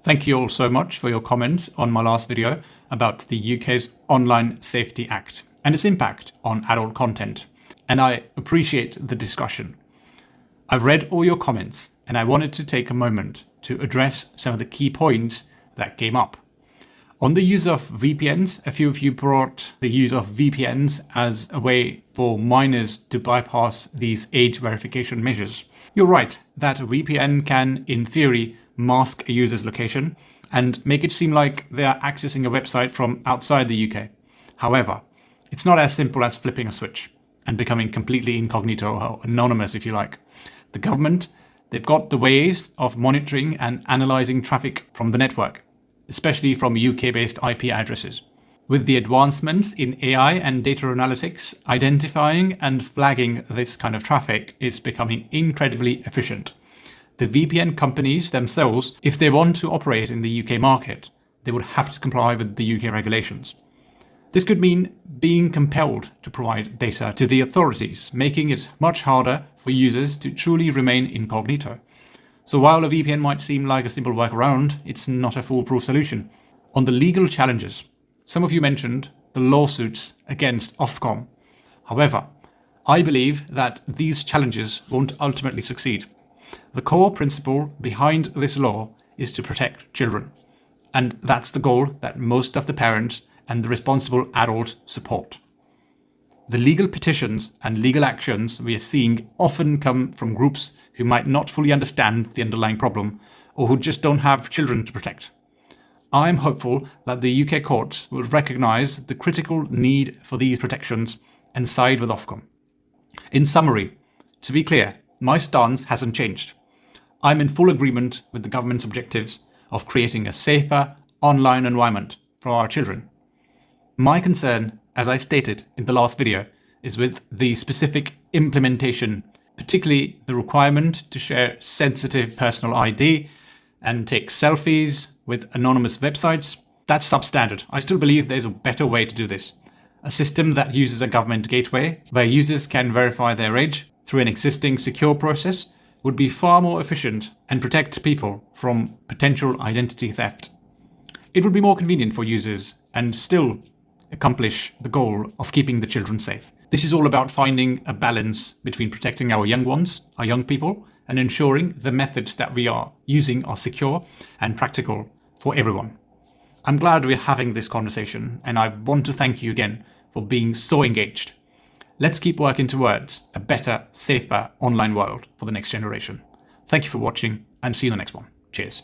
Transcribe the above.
Thank you all so much for your comments on my last video about the UK's Online Safety Act and its impact on adult content. And I appreciate the discussion. I've read all your comments and I wanted to take a moment to address some of the key points that came up. On the use of VPNs, a few of you brought the use of VPNs as a way for minors to bypass these age verification measures. You're right that a VPN can, in theory, mask a user's location and make it seem like they are accessing a website from outside the UK. However, it's not as simple as flipping a switch and becoming completely incognito or anonymous, if you like. The government, they've got the ways of monitoring and analysing traffic from the network, especially from UK-based IP addresses. With the advancements in AI and data analytics, identifying and flagging this kind of traffic is becoming incredibly efficient. The VPN companies themselves, if they want to operate in the UK market, they would have to comply with the UK regulations. This could mean being compelled to provide data to the authorities, making it much harder for users to truly remain incognito. So while a VPN might seem like a simple workaround, it's not a foolproof solution. On the legal challenges, some of you mentioned the lawsuits against Ofcom. However, I believe that these challenges won't ultimately succeed. The core principle behind this law is to protect children. And that's the goal that most of the parents and the responsible adults support. The legal petitions and legal actions we are seeing often come from groups who might not fully understand the underlying problem or who just don't have children to protect. I am hopeful that the UK courts will recognise the critical need for these protections and side with Ofcom. In summary, to be clear, my stance hasn't changed. I'm in full agreement with the government's objectives of creating a safer online environment for our children. My concern, as I stated in the last video, is with the specific implementation, particularly the requirement to share sensitive personal ID and take selfies with anonymous websites. That's substandard. I still believe there's a better way to do this. A system that uses a government gateway where users can verify their age through an existing secure process would be far more efficient and protect people from potential identity theft. It would be more convenient for users and still accomplish the goal of keeping the children safe. This is all about finding a balance between protecting our young ones, our young people, and ensuring the methods that we are using are secure and practical for everyone. I'm glad we're having this conversation, and I want to thank you again for being so engaged. Let's keep working towards a better, safer online world for the next generation. Thank you for watching and see you in the next one. Cheers.